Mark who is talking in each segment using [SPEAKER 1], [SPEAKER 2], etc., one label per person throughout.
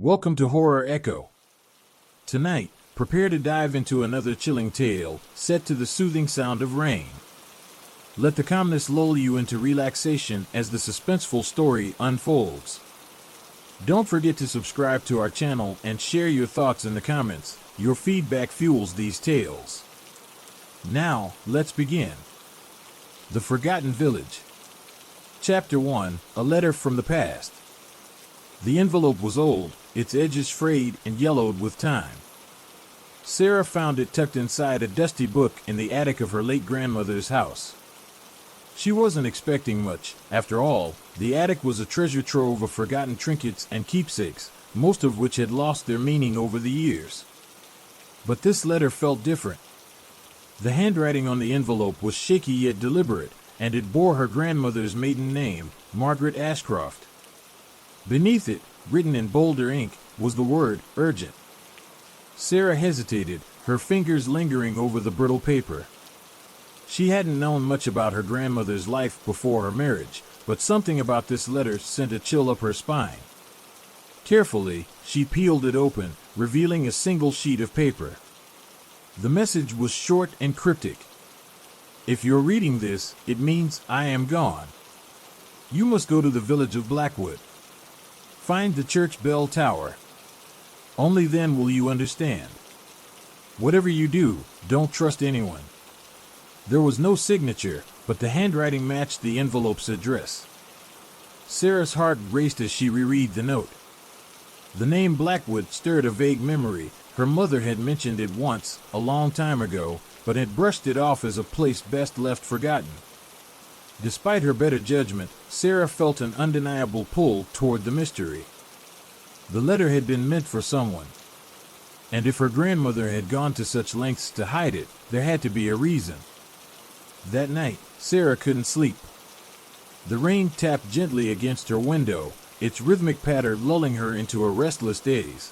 [SPEAKER 1] Welcome to Horror Echo. Tonight, prepare to dive into another chilling tale, set to the soothing sound of rain. Let the calmness lull you into relaxation as the suspenseful story unfolds. Don't forget to subscribe to our channel and share your thoughts in the comments. Your feedback fuels these tales. Now, let's begin. The Forgotten Village. Chapter 1, A Letter from the Past. The envelope was old, its edges frayed and yellowed with time. Sarah found it tucked inside a dusty book in the attic of her late grandmother's house. She wasn't expecting much. After all, the attic was a treasure trove of forgotten trinkets and keepsakes, most of which had lost their meaning over the years. But this letter felt different. The handwriting on the envelope was shaky yet deliberate, and it bore her grandmother's maiden name, Margaret Ashcroft. Beneath it, written in bolder ink, was the word, urgent. Sarah hesitated, her fingers lingering over the brittle paper. She hadn't known much about her grandmother's life before her marriage, but something about this letter sent a chill up her spine. Carefully, she peeled it open, revealing a single sheet of paper. The message was short and cryptic. If you're reading this, it means I am gone. You must go to the village of Blackwood. Find the church bell tower. Only then will you understand. Whatever you do, don't trust anyone. There was no signature, but the handwriting matched the envelope's address. Sarah's heart raced as she reread the note. The name Blackwood stirred a vague memory. Her mother had mentioned it once, a long time ago, but had brushed it off as a place best left forgotten. Despite her better judgment, Sarah felt an undeniable pull toward the mystery. The letter had been meant for someone. And if her grandmother had gone to such lengths to hide it, there had to be a reason. That night, Sarah couldn't sleep. The rain tapped gently against her window, its rhythmic patter lulling her into a restless daze.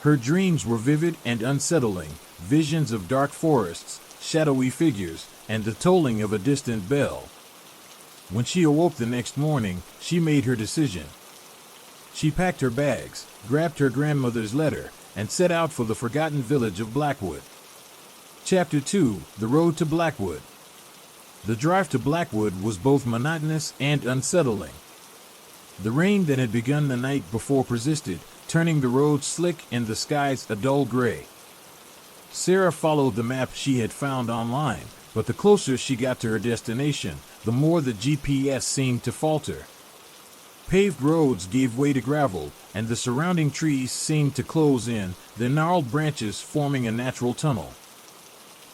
[SPEAKER 1] Her dreams were vivid and unsettling, visions of dark forests, shadowy figures, and the tolling of a distant bell. When she awoke the next morning, she made her decision. She packed her bags, grabbed her grandmother's letter, and set out for the forgotten village of Blackwood. Chapter 2, The Road to Blackwood. The drive to Blackwood was both monotonous and unsettling. The rain that had begun the night before persisted, turning the road slick and the skies a dull gray. Sarah followed the map she had found online, but the closer she got to her destination, the more the GPS seemed to falter. Paved roads gave way to gravel, and the surrounding trees seemed to close in, their gnarled branches forming a natural tunnel.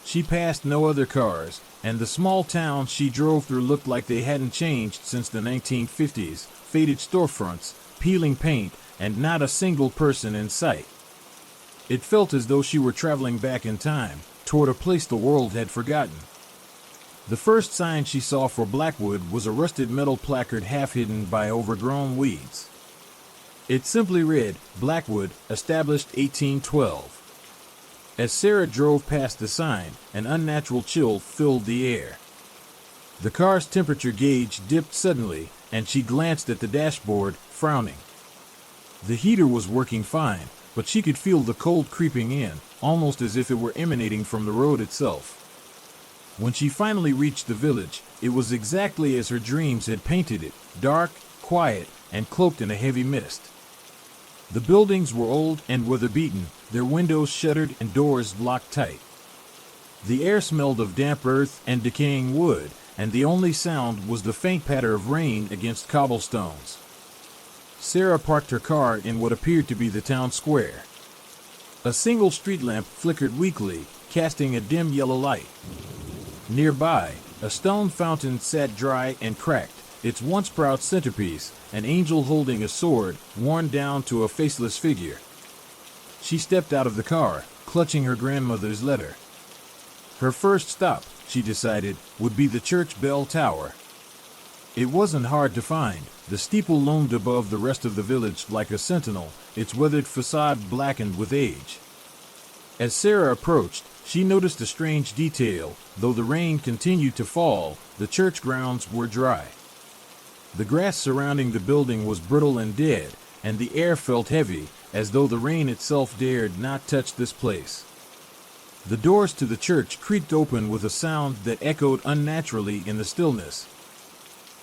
[SPEAKER 1] She passed no other cars, and the small towns she drove through looked like they hadn't changed since the 1950s, faded storefronts, peeling paint, and not a single person in sight. It felt as though she were traveling back in time, toward a place the world had forgotten. The first sign she saw for Blackwood was a rusted metal placard half hidden by overgrown weeds. It simply read, Blackwood, established 1812. As Sarah drove past the sign, an unnatural chill filled the air. The car's temperature gauge dipped suddenly, and she glanced at the dashboard, frowning. The heater was working fine, but she could feel the cold creeping in, almost as if it were emanating from the road itself. When she finally reached the village, it was exactly as her dreams had painted it, dark, quiet, and cloaked in a heavy mist. The buildings were old and weather-beaten, their windows shuttered and doors locked tight. The air smelled of damp earth and decaying wood, and the only sound was the faint patter of rain against cobblestones. Sarah parked her car in what appeared to be the town square. A single street lamp flickered weakly, casting a dim yellow light. Nearby, a stone fountain sat dry and cracked, its once proud centerpiece, an angel holding a sword, worn down to a faceless figure. She stepped out of the car, clutching her grandmother's letter. Her first stop, she decided, would be the church bell tower. It wasn't hard to find. The steeple loomed above the rest of the village like a sentinel, its weathered facade blackened with age. As Sarah approached, she noticed a strange detail. Though the rain continued to fall, the church grounds were dry. The grass surrounding the building was brittle and dead, and the air felt heavy, as though the rain itself dared not touch this place. The doors to the church creaked open with a sound that echoed unnaturally in the stillness.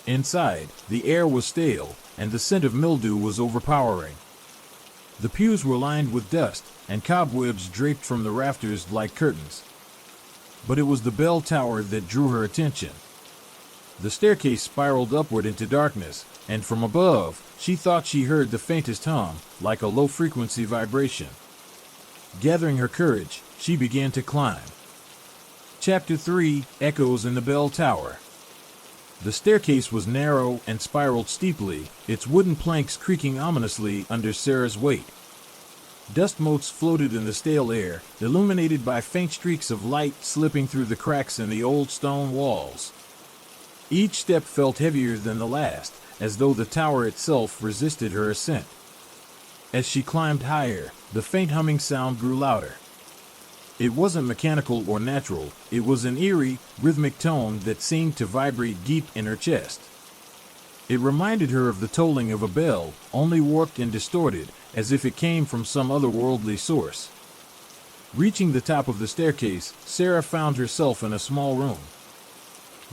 [SPEAKER 1] Inside, the air was stale, and the scent of mildew was overpowering. The pews were lined with dust, and cobwebs draped from the rafters like curtains. But it was the bell tower that drew her attention. The staircase spiraled upward into darkness, and from above, she thought she heard the faintest hum, like a low-frequency vibration. Gathering her courage, she began to climb. Chapter 3: Echoes in the Bell Tower. The staircase was narrow and spiraled steeply, its wooden planks creaking ominously under Sarah's weight. Dust motes floated in the stale air, illuminated by faint streaks of light slipping through the cracks in the old stone walls. Each step felt heavier than the last, as though the tower itself resisted her ascent. As she climbed higher, the faint humming sound grew louder. It wasn't mechanical or natural, it was an eerie, rhythmic tone that seemed to vibrate deep in her chest. It reminded her of the tolling of a bell, only warped and distorted, as if it came from some otherworldly source. Reaching the top of the staircase, Sarah found herself in a small room.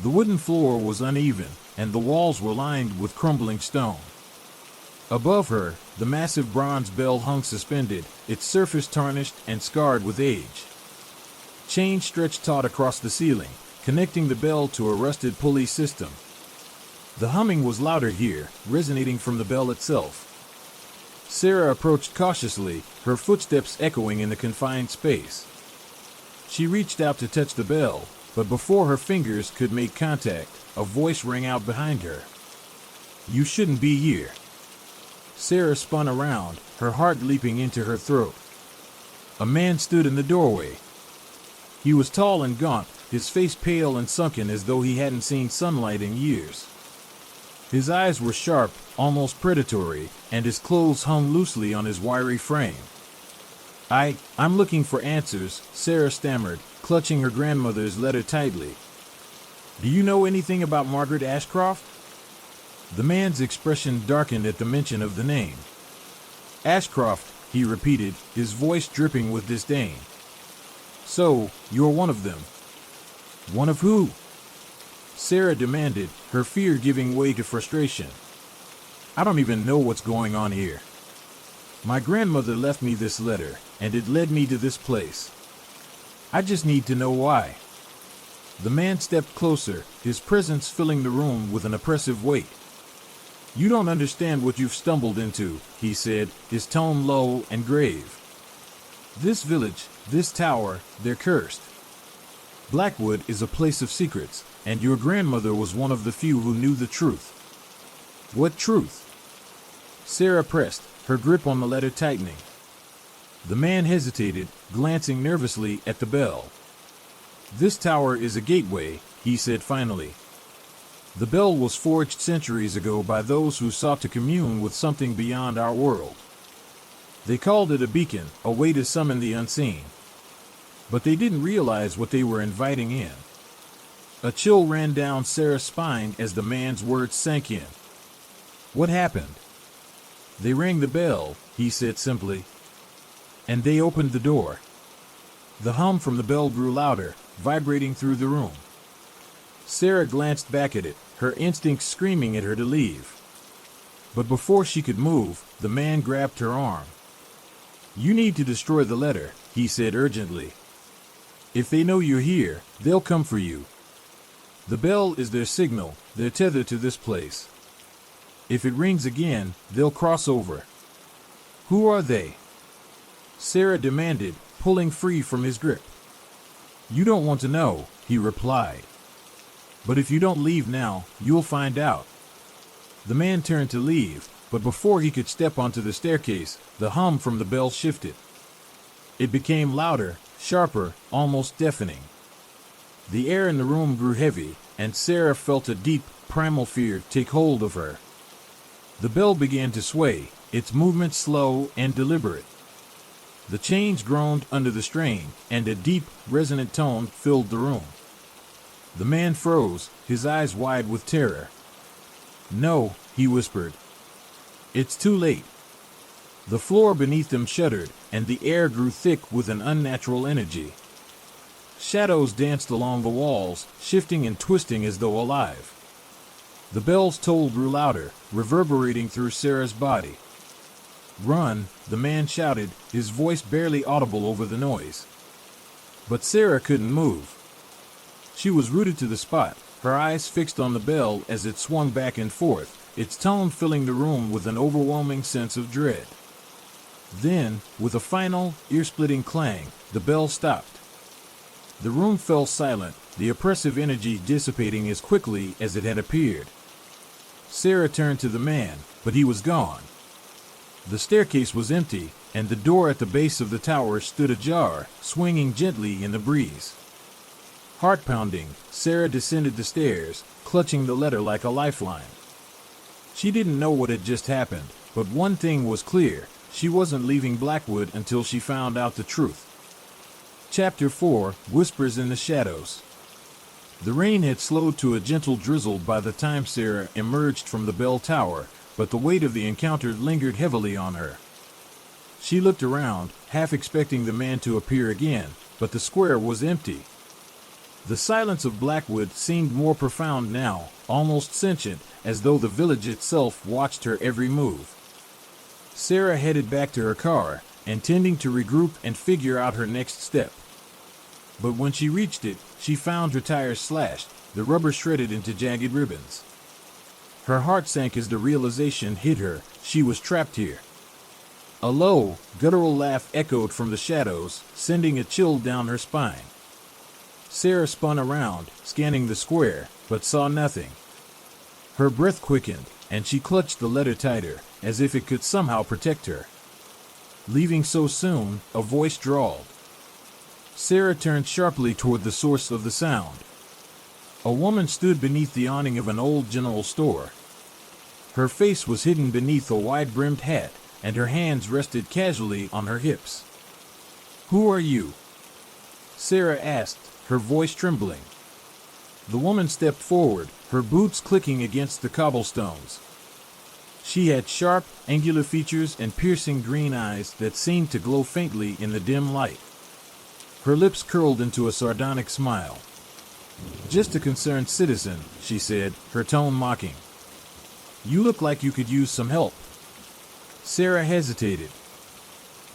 [SPEAKER 1] The wooden floor was uneven, and the walls were lined with crumbling stone. Above her, the massive bronze bell hung suspended, its surface tarnished and scarred with age. Chains stretched taut across the ceiling, connecting the bell to a rusted pulley system. The humming was louder here, resonating from the bell itself. Sarah approached cautiously, her footsteps echoing in the confined space. She reached out to touch the bell, but before her fingers could make contact, a voice rang out behind her. "You shouldn't be here." Sarah spun around, her heart leaping into her throat. A man stood in the doorway. He was tall and gaunt, his face pale and sunken as though he hadn't seen sunlight in years. His eyes were sharp, almost predatory, and his clothes hung loosely on his wiry frame. I'm looking for answers," Sarah stammered, clutching her grandmother's letter tightly. "Do you know anything about Margaret Ashcroft?" The man's expression darkened at the mention of the name. "Ashcroft," he repeated, his voice dripping with disdain. "So, you're one of them." "One of who?" Sarah demanded, her fear giving way to frustration. "I don't even know what's going on here. My grandmother left me this letter, and it led me to this place. I just need to know why." The man stepped closer, his presence filling the room with an oppressive weight. "You don't understand what you've stumbled into," he said, his tone low and grave. "This village, this tower, they're cursed. Blackwood is a place of secrets, and your grandmother was one of the few who knew the truth." "What truth?" Sarah pressed, her grip on the letter tightening. The man hesitated, glancing nervously at the bell. "This tower is a gateway," he said finally. "The bell was forged centuries ago by those who sought to commune with something beyond our world. They called it a beacon, a way to summon the unseen. But they didn't realize what they were inviting in." A chill ran down Sarah's spine as the man's words sank in. "What happened?" "They rang the bell," he said simply. "And they opened the door." The hum from the bell grew louder, vibrating through the room. Sarah glanced back at it, her instincts screaming at her to leave. But before she could move, the man grabbed her arm. "You need to destroy the letter," he said urgently. "If they know you're here, they'll come for you. The bell is their signal, their tether to this place. If it rings again, they'll cross over." "Who are they?" Sarah demanded, pulling free from his grip. "You don't want to know," he replied. "But if you don't leave now, you'll find out." The man turned to leave, but before he could step onto the staircase, the hum from the bell shifted. It became louder, sharper, almost deafening. The air in the room grew heavy, and Sarah felt a deep, primal fear take hold of her. The bell began to sway, its movement slow and deliberate. The chains groaned under the strain, and a deep, resonant tone filled the room. The man froze, his eyes wide with terror. "No," he whispered. "It's too late. The floor beneath them shuddered, and the air grew thick with an unnatural energy. Shadows danced along the walls, shifting and twisting as though alive. The bell's toll grew louder, reverberating through Sarah's body. "Run," the man shouted, his voice barely audible over the noise. But Sarah couldn't move. She was rooted to the spot, her eyes fixed on the bell as it swung back and forth, its tone filling the room with an overwhelming sense of dread. Then, with a final, ear-splitting clang, the bell stopped. The room fell silent, the oppressive energy dissipating as quickly as it had appeared. Sarah turned to the man, but he was gone. The staircase was empty, and the door at the base of the tower stood ajar, swinging gently in the breeze. Heart-pounding, Sarah descended the stairs, clutching the letter like a lifeline. She didn't know what had just happened, but one thing was clear: she wasn't leaving Blackwood until she found out the truth. Chapter 4: Whispers in the Shadows. The rain had slowed to a gentle drizzle by the time Sarah emerged from the bell tower, but the weight of the encounter lingered heavily on her. She looked around, half expecting the man to appear again, but the square was empty. The silence of Blackwood seemed more profound now, almost sentient, as though the village itself watched her every move. Sarah headed back to her car, intending to regroup and figure out her next step. But when she reached it, she found her tires slashed, the rubber shredded into jagged ribbons. Her heart sank as the realization hit her: she was trapped here. A low, guttural laugh echoed from the shadows, sending a chill down her spine. Sarah spun around, scanning the square, but saw nothing. Her breath quickened, and she clutched the letter tighter, as if it could somehow protect her. "Leaving so soon?" a voice drawled. Sarah turned sharply toward the source of the sound. A woman stood beneath the awning of an old general store. Her face was hidden beneath a wide-brimmed hat, and her hands rested casually on her hips. "Who are you?" Sarah asked, her voice trembling. The woman stepped forward, her boots clicking against the cobblestones. She had sharp, angular features and piercing green eyes that seemed to glow faintly in the dim light. Her lips curled into a sardonic smile. "Just a concerned citizen," she said, her tone mocking. "You look like you could use some help." Sarah hesitated.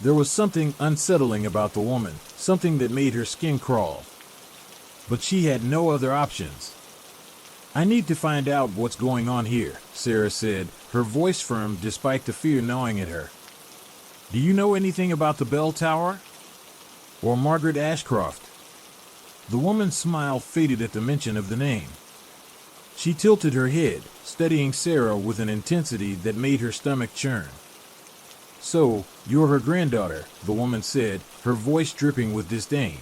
[SPEAKER 1] There was something unsettling about the woman, something that made her skin crawl. But she had no other options. "I need to find out what's going on here," Sarah said, her voice firm despite the fear gnawing at her. "Do you know anything about the bell tower? Or Margaret Ashcroft?" The woman's smile faded at the mention of the name. She tilted her head, studying Sarah with an intensity that made her stomach churn. "So, you're her granddaughter," the woman said, her voice dripping with disdain.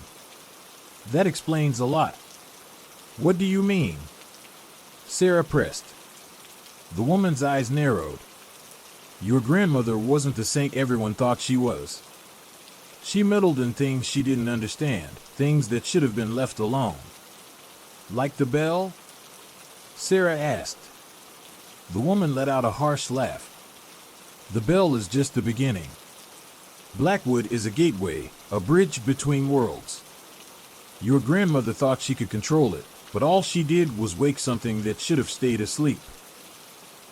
[SPEAKER 1] "That explains a lot." "What do you mean?" Sarah pressed. The woman's eyes narrowed. "Your grandmother wasn't the saint everyone thought she was. She meddled in things she didn't understand, things that should have been left alone." "Like the bell?" Sarah asked. The woman let out a harsh laugh. "The bell is just the beginning. Blackwood is a gateway, a bridge between worlds. Your grandmother thought she could control it, but all she did was wake something that should have stayed asleep."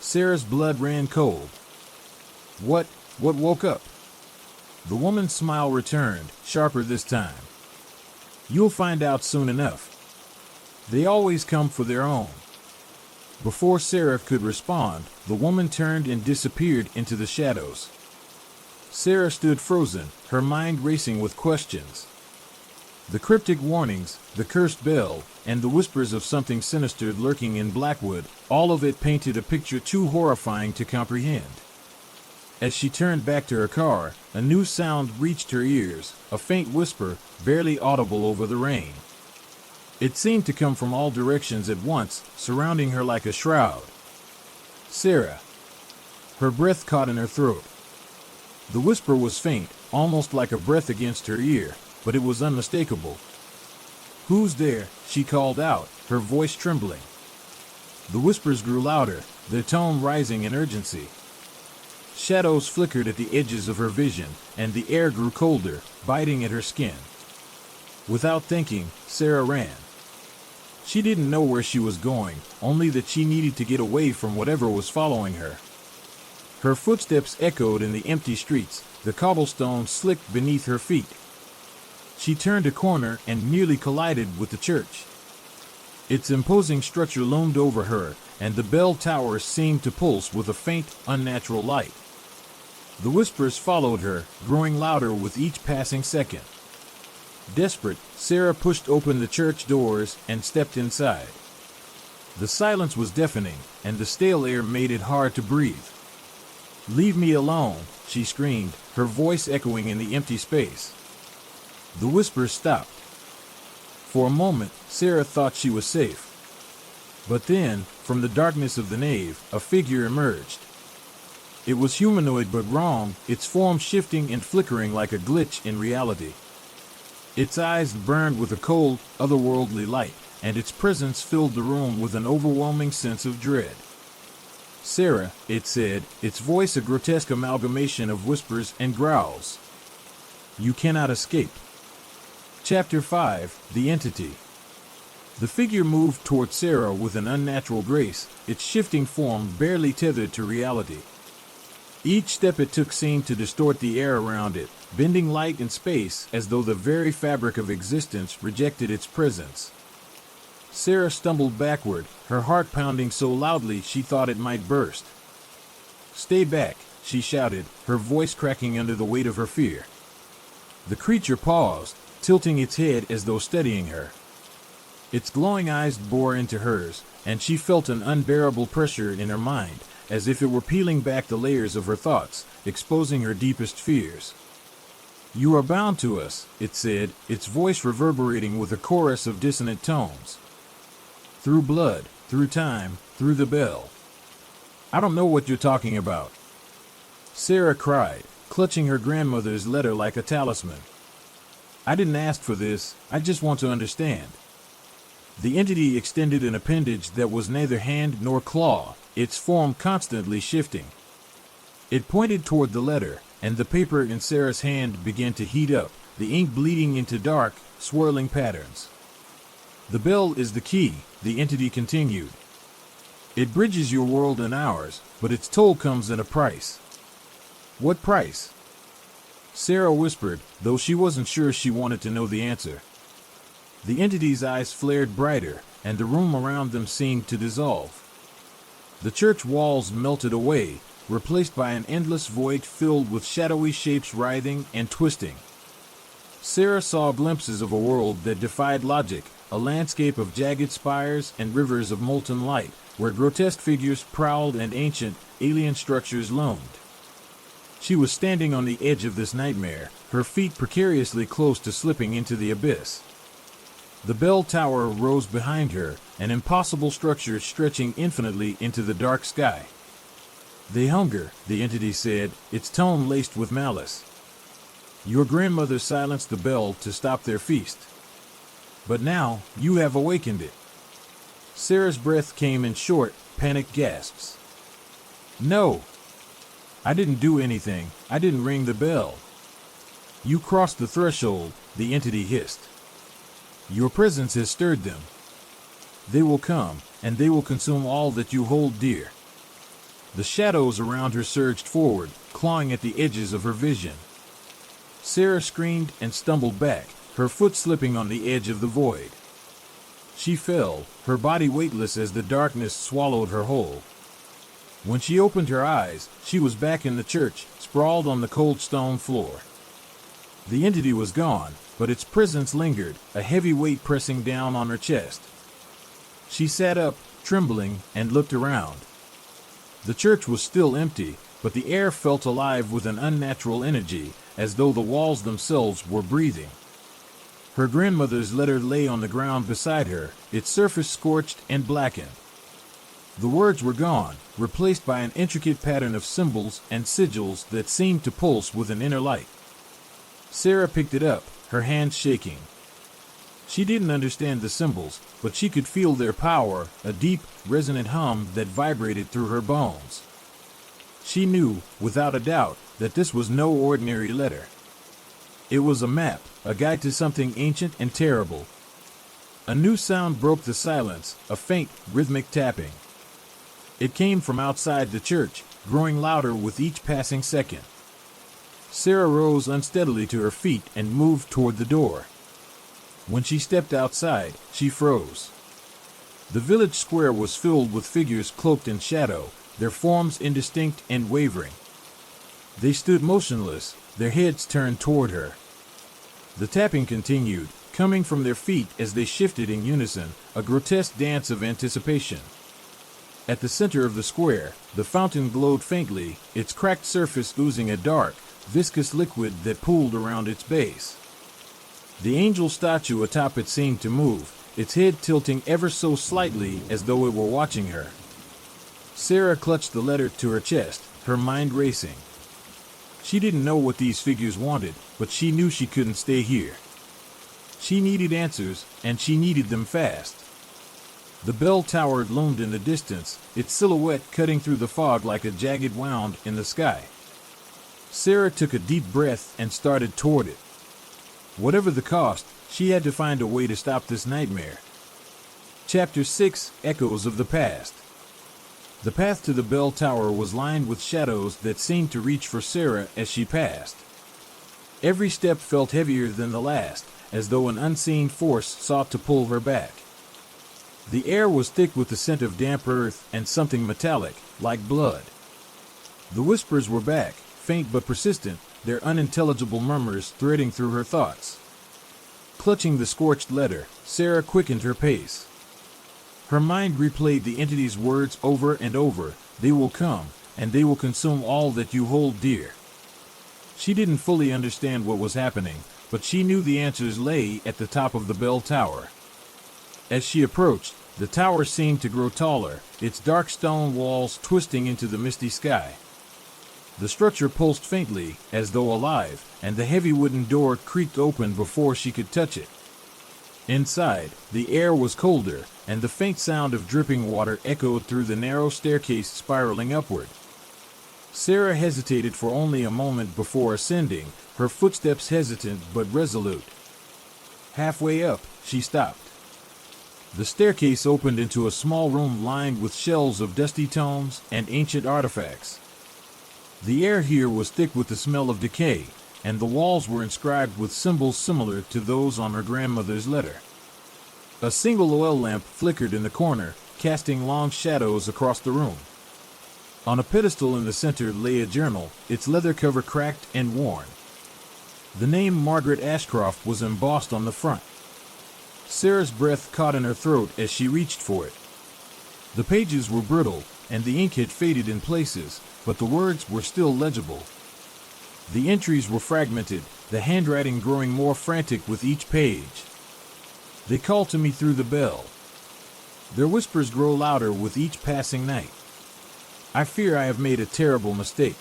[SPEAKER 1] Sarah's blood ran cold. What woke up?" The woman's smile returned, sharper this time. "You'll find out soon enough. They always come for their own." Before Sarah could respond, the woman turned and disappeared into the shadows. Sarah stood frozen, her mind racing with questions. The cryptic warnings, the cursed bell, and the whispers of something sinister lurking in Blackwood, all of it painted a picture too horrifying to comprehend. As she turned back to her car, a new sound reached her ears, a faint whisper, barely audible over the rain. It seemed to come from all directions at once, surrounding her like a shroud. "Sarah." Her breath caught in her throat. The whisper was faint, almost like a breath against her ear, but it was unmistakable. "Who's there?" she called out, her voice trembling. The whispers grew louder, their tone rising in urgency. Shadows flickered at the edges of her vision, and the air grew colder, biting at her skin. Without thinking, Sarah ran. She didn't know where she was going, only that she needed to get away from whatever was following her. Her footsteps echoed in the empty streets, the cobblestones slicked beneath her feet. She turned a corner and nearly collided with the church. Its imposing structure loomed over her, and the bell tower seemed to pulse with a faint, unnatural light. The whispers followed her, growing louder with each passing second. Desperate, Sarah pushed open the church doors and stepped inside. The silence was deafening, and the stale air made it hard to breathe. "Leave me alone," she screamed, her voice echoing in the empty space. The whispers stopped. For a moment, Sarah thought she was safe. But then, from the darkness of the nave, a figure emerged. It was humanoid but wrong, its form shifting and flickering like a glitch in reality. Its eyes burned with a cold, otherworldly light, and its presence filled the room with an overwhelming sense of dread. "Sarah," it said, its voice a grotesque amalgamation of whispers and growls. "You cannot escape." Chapter 5, The Entity. The figure moved toward Sarah with an unnatural grace, its shifting form barely tethered to reality. Each step it took seemed to distort the air around it, bending light and space as though the very fabric of existence rejected its presence. Sarah stumbled backward, her heart pounding so loudly she thought it might burst. "Stay back," she shouted, her voice cracking under the weight of her fear. The creature paused, tilting its head as though studying her. Its glowing eyes bore into hers, and she felt an unbearable pressure in her mind, as if it were peeling back the layers of her thoughts, exposing her deepest fears. "You are bound to us," it said, its voice reverberating with a chorus of dissonant tones. "Through blood, through time, through the bell." "I don't know what you're talking about," Sarah cried, clutching her grandmother's letter like a talisman. "I didn't ask for this, I just want to understand." The entity extended an appendage that was neither hand nor claw, its form constantly shifting. It pointed toward the letter, and the paper in Sarah's hand began to heat up, the ink bleeding into dark, swirling patterns. "The bell is the key," the entity continued. "It bridges your world and ours, but its toll comes at a price." "What price?" Sarah whispered, though she wasn't sure she wanted to know the answer. The entity's eyes flared brighter, and the room around them seemed to dissolve. The church walls melted away, replaced by an endless void filled with shadowy shapes writhing and twisting. Sarah saw glimpses of a world that defied logic, a landscape of jagged spires and rivers of molten light, where grotesque figures prowled and ancient, alien structures loomed. She was standing on the edge of this nightmare, her feet precariously close to slipping into the abyss. The bell tower rose behind her, an impossible structure stretching infinitely into the dark sky. "They hunger," the entity said, its tone laced with malice. "Your grandmother silenced the bell to stop their feast. But now, you have awakened it." Sarah's breath came in short, panicked gasps. "No! I didn't do anything, I didn't ring the bell." "You crossed the threshold," the entity hissed. "Your presence has stirred them. They will come, and they will consume all that you hold dear." The shadows around her surged forward, clawing at the edges of her vision. Sarah screamed and stumbled back, her foot slipping on the edge of the void. She fell, her body weightless as the darkness swallowed her whole. When she opened her eyes, she was back in the church, sprawled on the cold stone floor. The entity was gone, but its presence lingered, a heavy weight pressing down on her chest. She sat up, trembling, and looked around. The church was still empty, but the air felt alive with an unnatural energy, as though the walls themselves were breathing. Her grandmother's letter lay on the ground beside her, its surface scorched and blackened. The words were gone, replaced by an intricate pattern of symbols and sigils that seemed to pulse with an inner light. Sarah picked it up, her hands shaking. She didn't understand the symbols, but she could feel their power, a deep, resonant hum that vibrated through her bones. She knew, without a doubt, that this was no ordinary letter. It was a map, a guide to something ancient and terrible. A new sound broke the silence, a faint, rhythmic tapping. It came from outside the church, growing louder with each passing second. Sarah rose unsteadily to her feet and moved toward the door. When she stepped outside, she froze. The village square was filled with figures cloaked in shadow, their forms indistinct and wavering. They stood motionless, their heads turned toward her. The tapping continued, coming from their feet as they shifted in unison, a grotesque dance of anticipation. At the center of the square, the fountain glowed faintly, its cracked surface oozing a dark, viscous liquid that pooled around its base. The angel statue atop it seemed to move, its head tilting ever so slightly as though it were watching her. Sarah clutched the letter to her chest, her mind racing. She didn't know what these figures wanted, but she knew she couldn't stay here. She needed answers, and she needed them fast. The bell tower loomed in the distance, its silhouette cutting through the fog like a jagged wound in the sky. Sarah took a deep breath and started toward it. Whatever the cost, she had to find a way to stop this nightmare. Chapter 6: Echoes of the Past. The path to the bell tower was lined with shadows that seemed to reach for Sarah as she passed. Every step felt heavier than the last, as though an unseen force sought to pull her back. The air was thick with the scent of damp earth and something metallic, like blood. The whispers were back, faint but persistent, their unintelligible murmurs threading through her thoughts. Clutching the scorched letter, Sarah quickened her pace. Her mind replayed the entity's words over and over. They will come, and they will consume all that you hold dear. She didn't fully understand what was happening, but she knew the answers lay at the top of the bell tower. As she approached, the tower seemed to grow taller, its dark stone walls twisting into the misty sky. The structure pulsed faintly, as though alive, and the heavy wooden door creaked open before she could touch it. Inside, the air was colder, and the faint sound of dripping water echoed through the narrow staircase spiraling upward. Sarah hesitated for only a moment before ascending, her footsteps hesitant but resolute. Halfway up, she stopped. The staircase opened into a small room lined with shelves of dusty tomes and ancient artifacts. The air here was thick with the smell of decay, and the walls were inscribed with symbols similar to those on her grandmother's letter. A single oil lamp flickered in the corner, casting long shadows across the room. On a pedestal in the center lay a journal, its leather cover cracked and worn. The name Margaret Ashcroft was embossed on the front. Sarah's breath caught in her throat as she reached for it. The pages were brittle, and the ink had faded in places, but the words were still legible. The entries were fragmented, the handwriting growing more frantic with each page. They call to me through the bell. Their whispers grow louder with each passing night. I fear I have made a terrible mistake.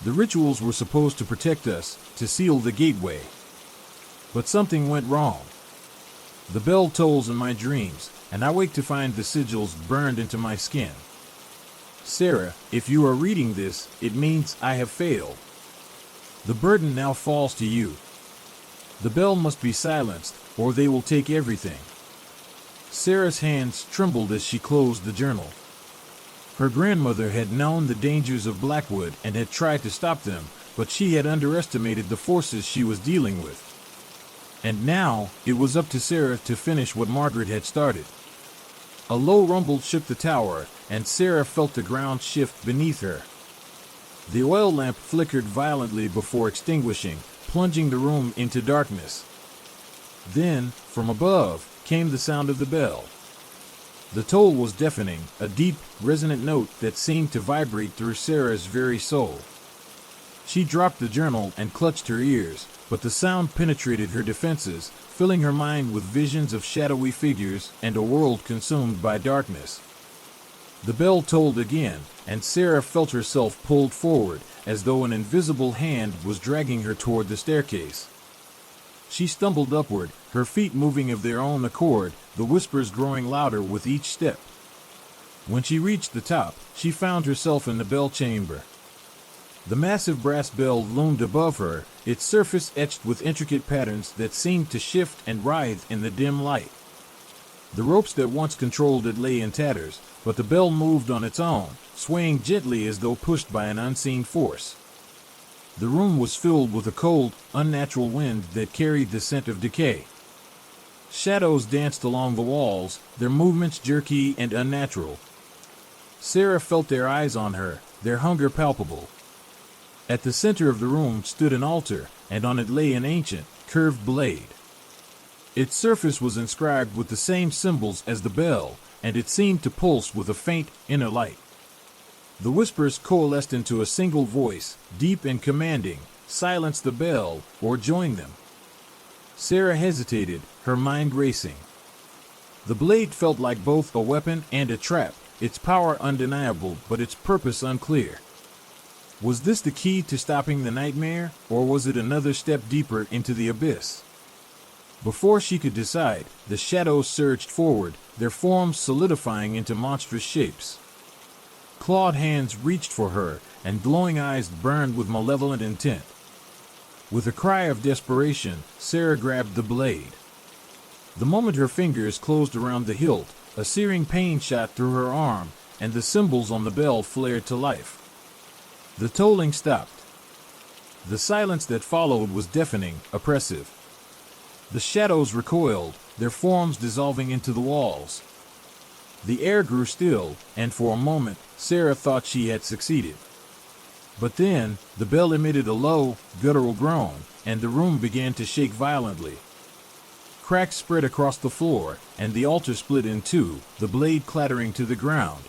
[SPEAKER 1] The rituals were supposed to protect us, to seal the gateway. But something went wrong. The bell tolls in my dreams, and I wake to find the sigils burned into my skin. Sarah, if you are reading this, it means I have failed. The burden now falls to you. The bell must be silenced, or they will take everything. Sarah's hands trembled as she closed the journal. Her grandmother had known the dangers of Blackwood and had tried to stop them, but she had underestimated the forces she was dealing with. And now, it was up to Sarah to finish what Margaret had started. A low rumble shook the tower, and Sarah felt the ground shift beneath her. The oil lamp flickered violently before extinguishing, plunging the room into darkness. Then, from above, came the sound of the bell. The toll was deafening, a deep, resonant note that seemed to vibrate through Sarah's very soul. She dropped the journal and clutched her ears, but the sound penetrated her defenses, filling her mind with visions of shadowy figures and a world consumed by darkness. The bell tolled again, and Sarah felt herself pulled forward, as though an invisible hand was dragging her toward the staircase. She stumbled upward, her feet moving of their own accord, the whispers growing louder with each step. When she reached the top, she found herself in the bell chamber. The massive brass bell loomed above her, its surface etched with intricate patterns that seemed to shift and writhe in the dim light. The ropes that once controlled it lay in tatters, but the bell moved on its own, swaying gently as though pushed by an unseen force. The room was filled with a cold, unnatural wind that carried the scent of decay. Shadows danced along the walls, their movements jerky and unnatural. Sarah felt their eyes on her, their hunger palpable. At the center of the room stood an altar, and on it lay an ancient, curved blade. Its surface was inscribed with the same symbols as the bell, and it seemed to pulse with a faint, inner light. The whispers coalesced into a single voice, deep and commanding: silence the bell, or join them. Sarah hesitated, her mind racing. The blade felt like both a weapon and a trap, its power undeniable but its purpose unclear. Was this the key to stopping the nightmare, or was it another step deeper into the abyss? Before she could decide, the shadows surged forward, their forms solidifying into monstrous shapes. Clawed hands reached for her, and glowing eyes burned with malevolent intent. With a cry of desperation, Sarah grabbed the blade. The moment her fingers closed around the hilt, a searing pain shot through her arm, and the symbols on the bell flared to life. The tolling stopped. The silence that followed was deafening, oppressive. The shadows recoiled, their forms dissolving into the walls. The air grew still, and for a moment, Sarah thought she had succeeded. But then, the bell emitted a low, guttural groan, and the room began to shake violently. Cracks spread across the floor, and the altar split in two, the blade clattering to the ground.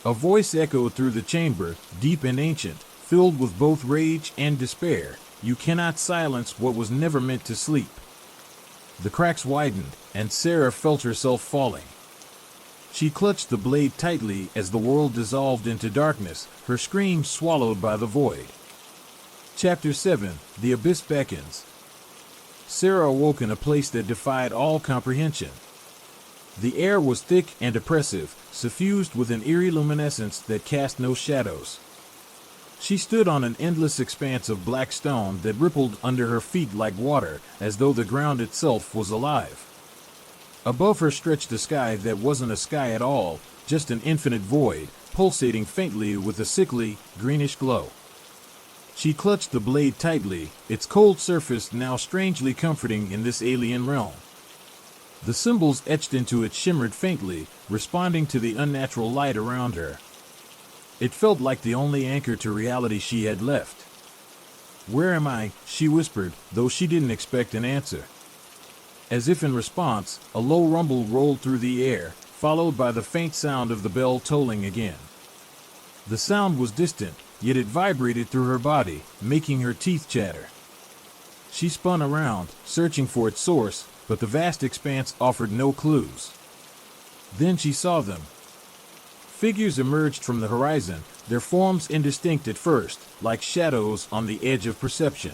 [SPEAKER 1] A voice echoed through the chamber, deep and ancient, filled with both rage and despair: "You cannot silence what was never meant to sleep." The cracks widened, and Sarah felt herself falling. She clutched the blade tightly as the world dissolved into darkness, her scream swallowed by the void. Chapter 7: The Abyss Beckons. Sarah awoke in a place that defied all comprehension. The air was thick and oppressive, suffused with an eerie luminescence that cast no shadows. She stood on an endless expanse of black stone that rippled under her feet like water, as though the ground itself was alive. Above her stretched a sky that wasn't a sky at all, just an infinite void, pulsating faintly with a sickly, greenish glow. She clutched the blade tightly, its cold surface now strangely comforting in this alien realm. The symbols etched into it shimmered faintly, responding to the unnatural light around her. It felt like the only anchor to reality she had left. "Where am I?" she whispered, though she didn't expect an answer. As if in response, a low rumble rolled through the air, followed by the faint sound of the bell tolling again. The sound was distant, yet it vibrated through her body, making her teeth chatter. She spun around, searching for its source, but the vast expanse offered no clues. Then she saw them. Figures emerged from the horizon, their forms indistinct at first, like shadows on the edge of perception.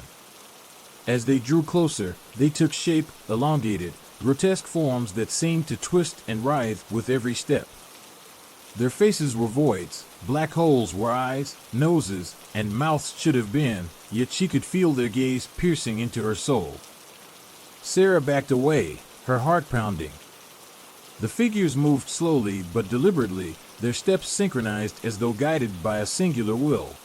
[SPEAKER 1] As they drew closer, they took shape, elongated, grotesque forms that seemed to twist and writhe with every step. Their faces were voids, black holes where eyes, noses, and mouths should have been, yet she could feel their gaze piercing into her soul. Sarah backed away, her heart pounding. The figures moved slowly but deliberately, their steps synchronized as though guided by a singular will.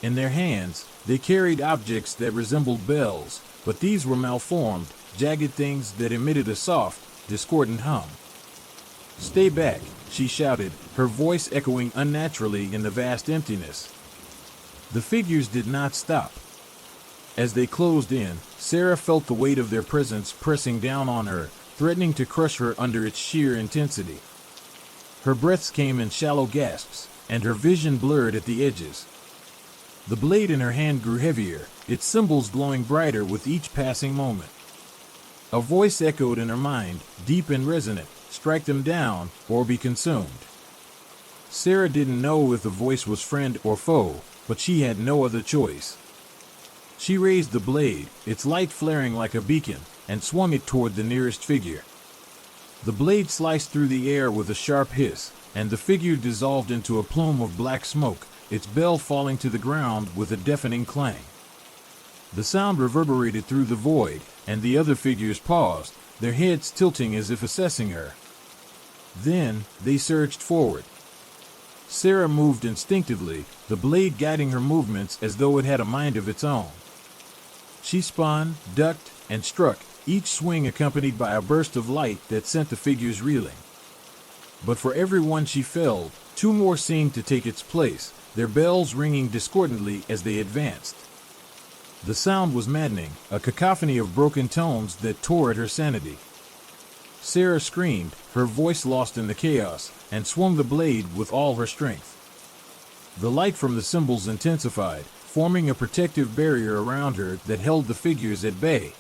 [SPEAKER 1] In their hands, they carried objects that resembled bells, but these were malformed, jagged things that emitted a soft, discordant hum. "Stay back," she shouted, her voice echoing unnaturally in the vast emptiness. The figures did not stop. As they closed in, Sarah felt the weight of their presence pressing down on her, threatening to crush her under its sheer intensity. Her breaths came in shallow gasps, and her vision blurred at the edges. The blade in her hand grew heavier, its symbols glowing brighter with each passing moment. A voice echoed in her mind, deep and resonant: "Strike them down, or be consumed." Sarah didn't know if the voice was friend or foe, but she had no other choice. She raised the blade, its light flaring like a beacon, and swung it toward the nearest figure. The blade sliced through the air with a sharp hiss, and the figure dissolved into a plume of black smoke, its bell falling to the ground with a deafening clang. The sound reverberated through the void, and the other figures paused, their heads tilting as if assessing her. Then, they surged forward. Sarah moved instinctively, the blade guiding her movements as though it had a mind of its own. She spun, ducked, and struck, each swing accompanied by a burst of light that sent the figures reeling. But for every one she felled, two more seemed to take its place, their bells ringing discordantly as they advanced. The sound was maddening, a cacophony of broken tones that tore at her sanity. Sarah screamed, her voice lost in the chaos, and swung the blade with all her strength. The light from the symbols intensified, forming a protective barrier around her that held the figures at bay.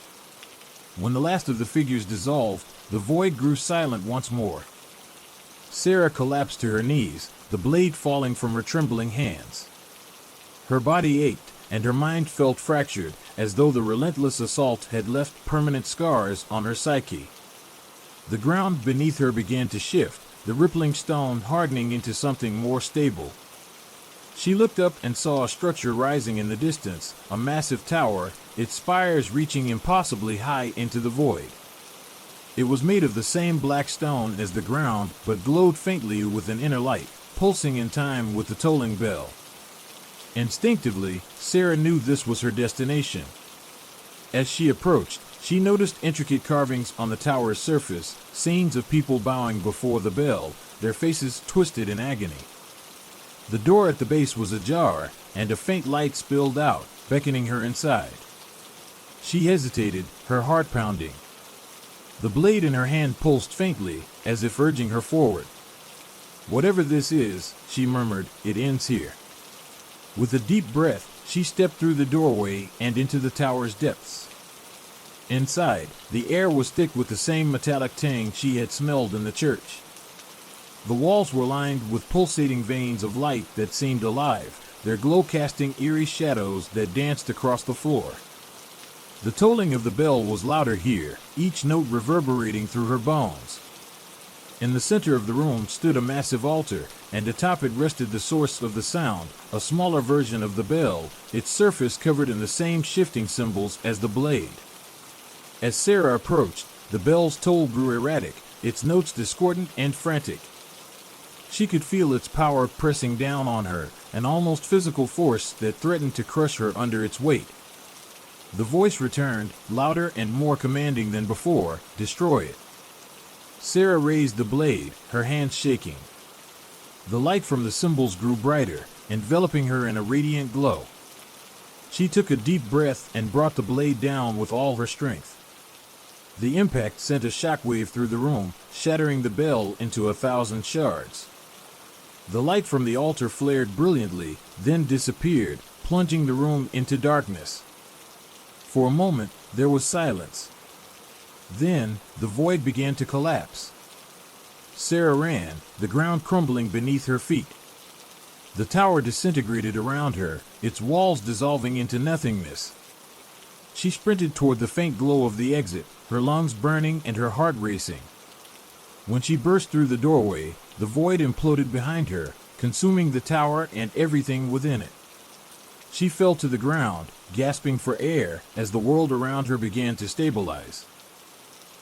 [SPEAKER 1] When the last of the figures dissolved, the void grew silent once more. Sarah collapsed to her knees, the blade falling from her trembling hands. Her body ached, and her mind felt fractured, as though the relentless assault had left permanent scars on her psyche. The ground beneath her began to shift, the rippling stone hardening into something more stable. She looked up and saw a structure rising in the distance, a massive tower, its spires reaching impossibly high into the void. It was made of the same black stone as the ground, but glowed faintly with an inner light, pulsing in time with the tolling bell. Instinctively, Sarah knew this was her destination. As she approached, she noticed intricate carvings on the tower's surface, scenes of people bowing before the bell, their faces twisted in agony. The door at the base was ajar, and a faint light spilled out, beckoning her inside. She hesitated, her heart pounding. The blade in her hand pulsed faintly, as if urging her forward. "Whatever this is," she murmured, "it ends here." With a deep breath, she stepped through the doorway and into the tower's depths. Inside, the air was thick with the same metallic tang she had smelled in the church. The walls were lined with pulsating veins of light that seemed alive, their glow casting eerie shadows that danced across the floor. The tolling of the bell was louder here, each note reverberating through her bones. In the center of the room stood a massive altar, and atop it rested the source of the sound, a smaller version of the bell, its surface covered in the same shifting symbols as the blade. As Sarah approached, the bell's toll grew erratic, its notes discordant and frantic. She could feel its power pressing down on her, an almost physical force that threatened to crush her under its weight. The voice returned, louder and more commanding than before, "Destroy it." Sarah raised the blade, her hands shaking. The light from the symbols grew brighter, enveloping her in a radiant glow. She took a deep breath and brought the blade down with all her strength. The impact sent a shockwave through the room, shattering the bell into 1,000 shards. The light from the altar flared brilliantly, then disappeared, plunging the room into darkness. For a moment, there was silence. Then, the void began to collapse. Sarah ran, the ground crumbling beneath her feet. The tower disintegrated around her, its walls dissolving into nothingness. She sprinted toward the faint glow of the exit, her lungs burning and her heart racing. When she burst through the doorway, the void imploded behind her, consuming the tower and everything within it. She fell to the ground, gasping for air as the world around her began to stabilize.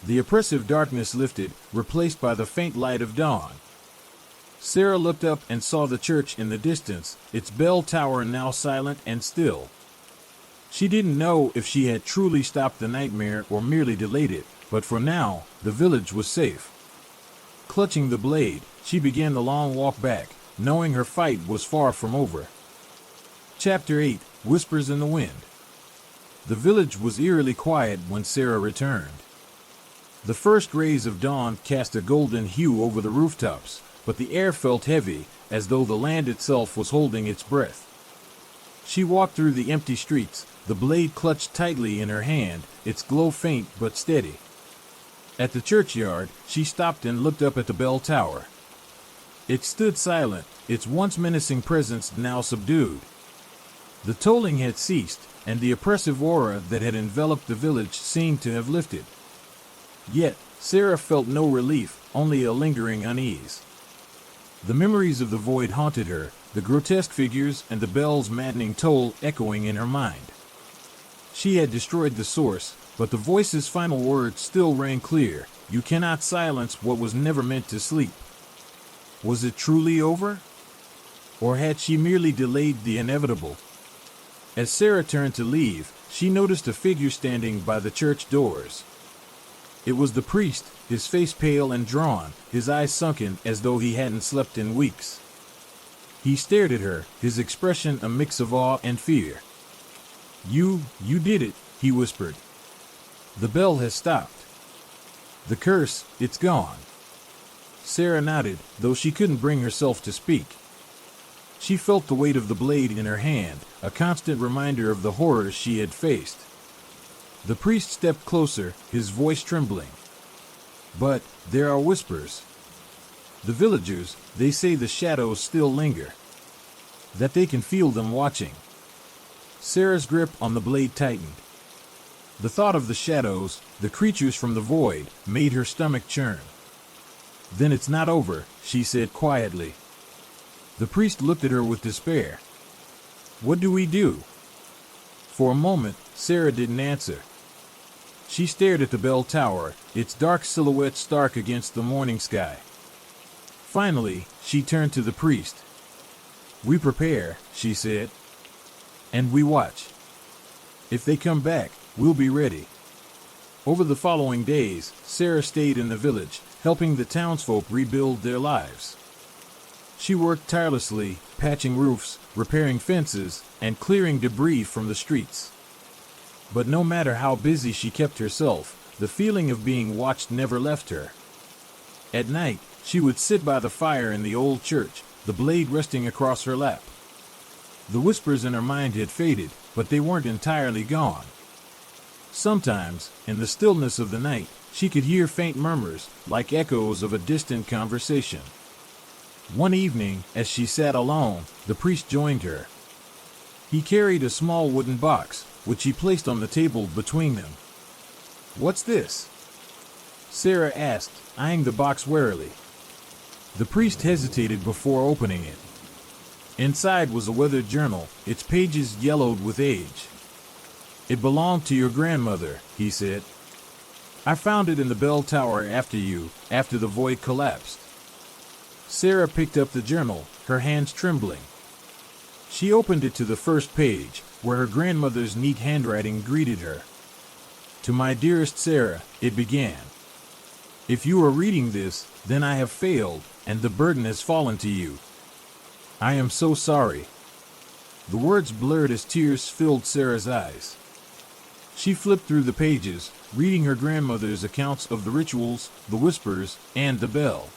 [SPEAKER 1] The oppressive darkness lifted, replaced by the faint light of dawn. Sarah looked up and saw the church in the distance, its bell tower now silent and still. She didn't know if she had truly stopped the nightmare or merely delayed it, but for now, the village was safe. Clutching the blade, she began the long walk back, knowing her fight was far from over. Chapter 8, Whispers in the Wind. The village was eerily quiet when Sarah returned. The first rays of dawn cast a golden hue over the rooftops, but the air felt heavy, as though the land itself was holding its breath. She walked through the empty streets, the blade clutched tightly in her hand, its glow faint but steady. At the churchyard, she stopped and looked up at the bell tower. It stood silent, its once menacing presence now subdued. The tolling had ceased, and the oppressive aura that had enveloped the village seemed to have lifted. Yet, Sarah felt no relief, only a lingering unease. The memories of the void haunted her, the grotesque figures and the bell's maddening toll echoing in her mind. She had destroyed the source, but the voice's final words still rang clear. You cannot silence what was never meant to sleep. Was it truly over? Or had she merely delayed the inevitable? As Sarah turned to leave, she noticed a figure standing by the church doors. It was the priest, his face pale and drawn, his eyes sunken as though he hadn't slept in weeks. He stared at her, his expression a mix of awe and fear. You did it, he whispered. The bell has stopped. The curse, it's gone. Sarah nodded, though she couldn't bring herself to speak. She felt the weight of the blade in her hand, a constant reminder of the horrors she had faced. The priest stepped closer, his voice trembling. But there are whispers. The villagers, they say the shadows still linger. That they can feel them watching. Sarah's grip on the blade tightened. The thought of the shadows, the creatures from the void, made her stomach churn. Then it's not over, she said quietly. The priest looked at her with despair. What do we do? For a moment, Sarah didn't answer. She stared at the bell tower, its dark silhouette stark against the morning sky. Finally, she turned to the priest. We prepare, she said. And we watch. If they come back, we'll be ready. Over the following days, Sarah stayed in the village, helping the townsfolk rebuild their lives. She worked tirelessly, patching roofs, repairing fences, and clearing debris from the streets. But no matter how busy she kept herself, the feeling of being watched never left her. At night, she would sit by the fire in the old church, the blade resting across her lap. The whispers in her mind had faded, but they weren't entirely gone. Sometimes, in the stillness of the night, she could hear faint murmurs, like echoes of a distant conversation. One evening, as she sat alone, the priest joined her. He carried a small wooden box, which he placed on the table between them. What's this? Sarah asked, eyeing the box warily. The priest hesitated before opening it. Inside was a weathered journal, its pages yellowed with age. It belonged to your grandmother, he said. I found it in the bell tower after the void collapsed. Sarah picked up the journal, her hands trembling. She opened it to the first page, where her grandmother's neat handwriting greeted her. To my dearest Sarah, it began. If you are reading this, then I have failed, and the burden has fallen to you. I am so sorry. The words blurred as tears filled Sarah's eyes. She flipped through the pages, reading her grandmother's accounts of the rituals, the whispers, and the bell.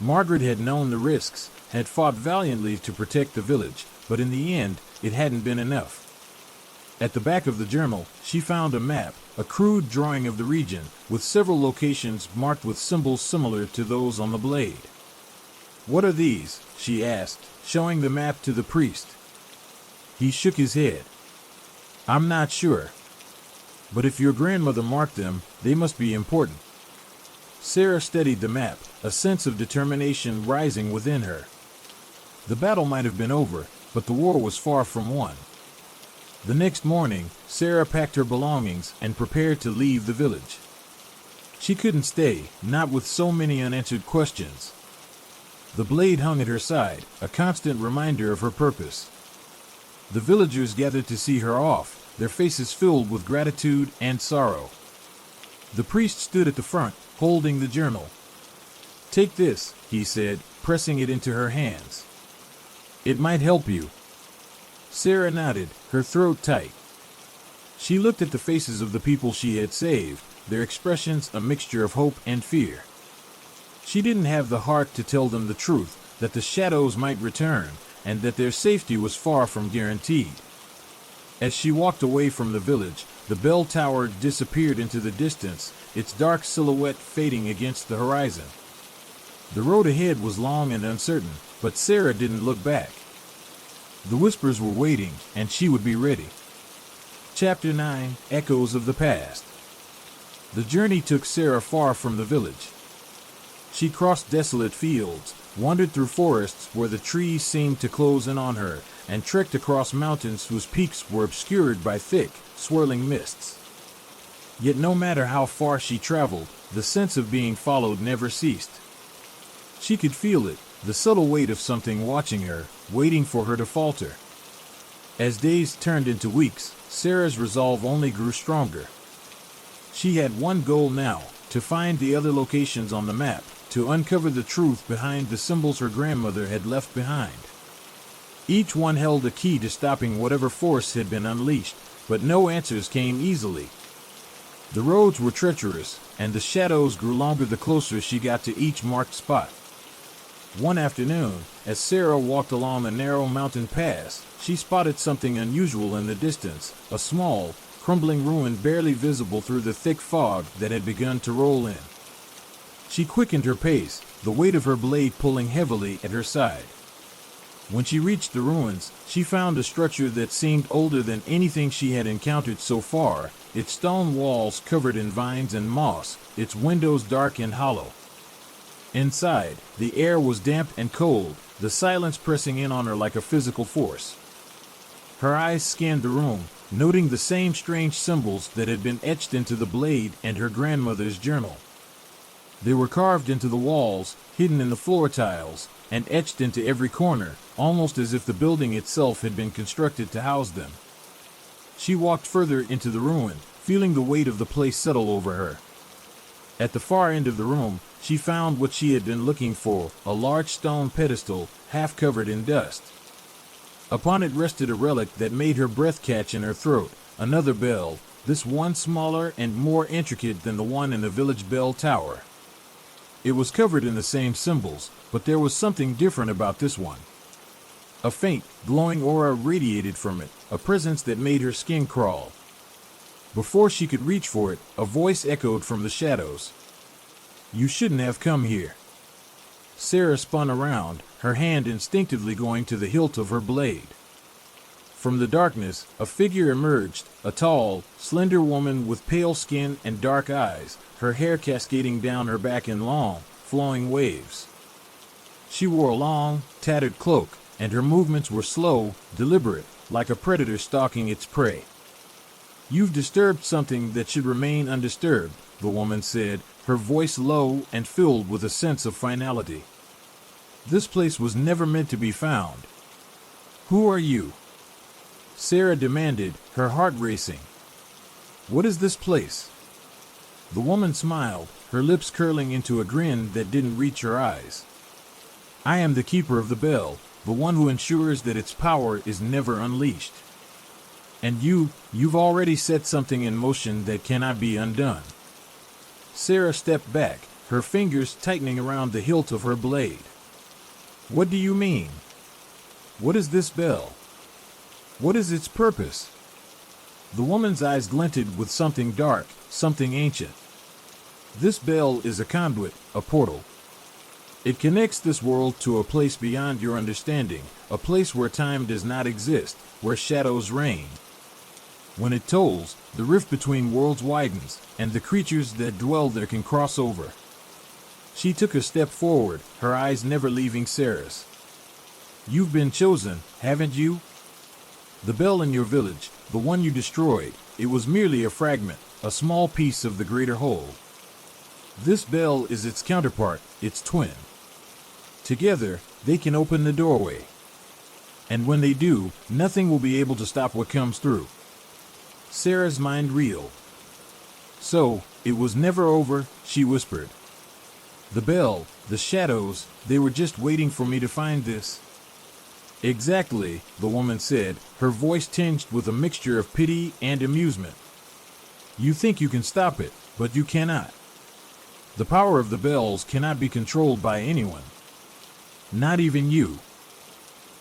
[SPEAKER 1] Margaret had known the risks, had fought valiantly to protect the village, but in the end, it hadn't been enough. At the back of the journal, she found a map, a crude drawing of the region, with several locations marked with symbols similar to those on the blade. What are these? She asked, showing the map to the priest. He shook his head. I'm not sure. But if your grandmother marked them, they must be important. Sarah studied the map, a sense of determination rising within her. The battle might have been over, but the war was far from won. The next morning, Sarah packed her belongings and prepared to leave the village. She couldn't stay, not with so many unanswered questions. The blade hung at her side, a constant reminder of her purpose. The villagers gathered to see her off, their faces filled with gratitude and sorrow. The priest stood at the front, holding the journal. Take this, he said, pressing it into her hands. It might help you. Sarah nodded, her throat tight. She looked at the faces of the people she had saved, their expressions a mixture of hope and fear. She didn't have the heart to tell them the truth, that the shadows might return, and that their safety was far from guaranteed. As she walked away from the village, the bell tower disappeared into the distance, its dark silhouette fading against the horizon. The road ahead was long and uncertain, but Sarah didn't look back. The whispers were waiting, and she would be ready. Chapter 9, Echoes of the Past. The journey took Sarah far from the village. She crossed desolate fields, wandered through forests where the trees seemed to close in on her, and trekked across mountains whose peaks were obscured by thick, swirling mists. Yet no matter how far she traveled, the sense of being followed never ceased. She could feel it, the subtle weight of something watching her, waiting for her to falter. As days turned into weeks, Sarah's resolve only grew stronger. She had one goal now, to find the other locations on the map, to uncover the truth behind the symbols her grandmother had left behind. Each one held a key to stopping whatever force had been unleashed, but no answers came easily. The roads were treacherous, and the shadows grew longer the closer she got to each marked spot. One afternoon, as Sarah walked along a narrow mountain pass, she spotted something unusual in the distance, a small, crumbling ruin barely visible through the thick fog that had begun to roll in. She quickened her pace, the weight of her blade pulling heavily at her side. When she reached the ruins, she found a structure that seemed older than anything she had encountered so far, its stone walls covered in vines and moss, its windows dark and hollow. Inside, the air was damp and cold, the silence pressing in on her like a physical force. Her eyes scanned the room, noting the same strange symbols that had been etched into the blade and her grandmother's journal. They were carved into the walls, hidden in the floor tiles, and etched into every corner, almost as if the building itself had been constructed to house them. She walked further into the ruin, feeling the weight of the place settle over her. At the far end of the room, she found what she had been looking for, a large stone pedestal, half covered in dust. Upon it rested a relic that made her breath catch in her throat, another bell, this one smaller and more intricate than the one in the village bell tower. It was covered in the same symbols, but there was something different about this one. A faint, glowing aura radiated from it, a presence that made her skin crawl. Before she could reach for it, a voice echoed from the shadows. "You shouldn't have come here." Sarah spun around, her hand instinctively going to the hilt of her blade. From the darkness, a figure emerged, a tall, slender woman with pale skin and dark eyes, her hair cascading down her back in long, flowing waves. She wore a long, tattered cloak, and her movements were slow, deliberate, like a predator stalking its prey. "You've disturbed something that should remain undisturbed," the woman said, her voice low and filled with a sense of finality. "This place was never meant to be found." "Who are you?" Sarah demanded, her heart racing. "What is this place?" The woman smiled, her lips curling into a grin that didn't reach her eyes. "I am the keeper of the bell, the one who ensures that its power is never unleashed. And you've already set something in motion that cannot be undone." Sarah stepped back, her fingers tightening around the hilt of her blade. "What do you mean? What is this bell? What is its purpose?" The woman's eyes glinted with something dark, something ancient. "This bell is a conduit, a portal. It connects this world to a place beyond your understanding, a place where time does not exist, where shadows reign. When it tolls, the rift between worlds widens, and the creatures that dwell there can cross over." She took a step forward, her eyes never leaving Sarah's. "You've been chosen, haven't you? The bell in your village, the one you destroyed, it was merely a fragment, a small piece of the greater whole. This bell is its counterpart, its twin. Together, they can open the doorway. And when they do, nothing will be able to stop what comes through." Sarah's mind reeled. "So, it was never over," she whispered. "The bell, the shadows, they were just waiting for me to find this." "Exactly," the woman said, her voice tinged with a mixture of pity and amusement. "You think you can stop it, but you cannot. The power of the bells cannot be controlled by anyone. Not even you."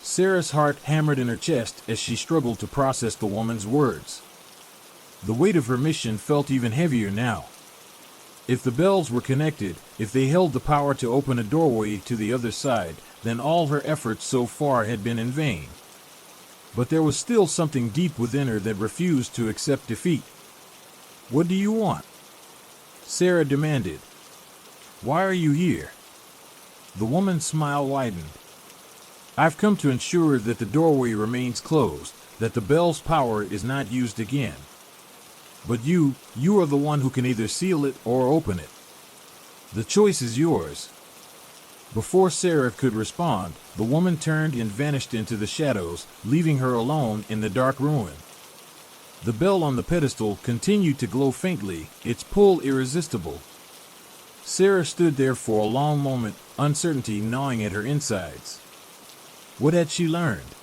[SPEAKER 1] Sarah's heart hammered in her chest as she struggled to process the woman's words. The weight of her mission felt even heavier now. If the bells were connected, if they held the power to open a doorway to the other side, then all her efforts so far had been in vain. But there was still something deep within her that refused to accept defeat. "What do you want?" Sarah demanded. "Why are you here? The woman's smile widened. I've come to ensure that the doorway remains closed, that the bell's power is not used again. But you are the one who can either seal it or open it. The choice is yours. Before Sarah could respond, the woman turned and vanished into the shadows, leaving her alone in the dark ruin. The bell on the pedestal continued to glow faintly, its pull irresistible. Sarah stood there for a long moment, uncertainty gnawing at her insides. What had she learned?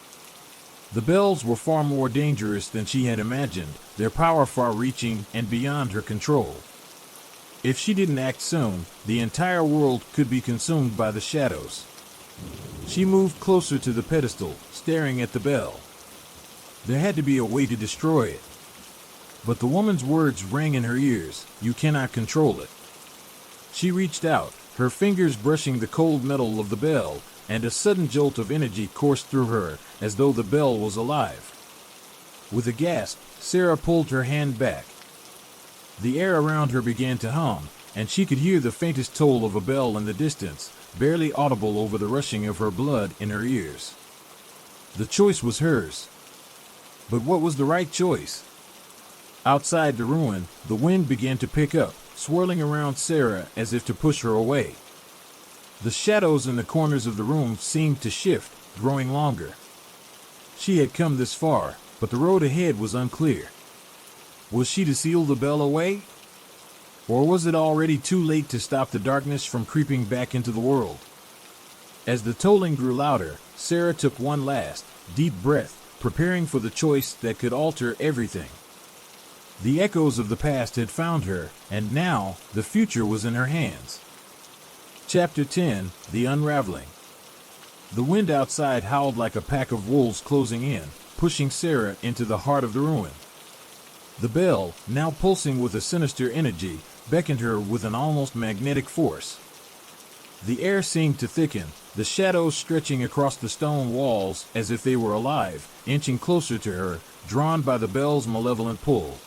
[SPEAKER 1] The bells were far more dangerous than she had imagined, their power far-reaching and beyond her control. If she didn't act soon, the entire world could be consumed by the shadows. She moved closer to the pedestal, staring at the bell. There had to be a way to destroy it. But the woman's words rang in her ears, "You cannot control it." She reached out, her fingers brushing the cold metal of the bell, and a sudden jolt of energy coursed through her, as though the bell was alive. With a gasp, Sarah pulled her hand back. The air around her began to hum, and she could hear the faintest toll of a bell in the distance, barely audible over the rushing of her blood in her ears. The choice was hers. But what was the right choice? Outside the ruin, the wind began to pick up, swirling around Sarah as if to push her away. The shadows in the corners of the room seemed to shift, growing longer. She had come this far, but the road ahead was unclear. Was she to seal the bell away? Or was it already too late to stop the darkness from creeping back into the world? As the tolling grew louder, Sarah took one last, deep breath, preparing for the choice that could alter everything. The echoes of the past had found her, and now the future was in her hands. Chapter 10: The Unraveling. The wind outside howled like a pack of wolves closing in, pushing Sarah into the heart of the ruin. The bell, now pulsing with a sinister energy, beckoned her with an almost magnetic force. The air seemed to thicken, the shadows stretching across the stone walls as if they were alive, inching closer to her, drawn by the bell's malevolent pull.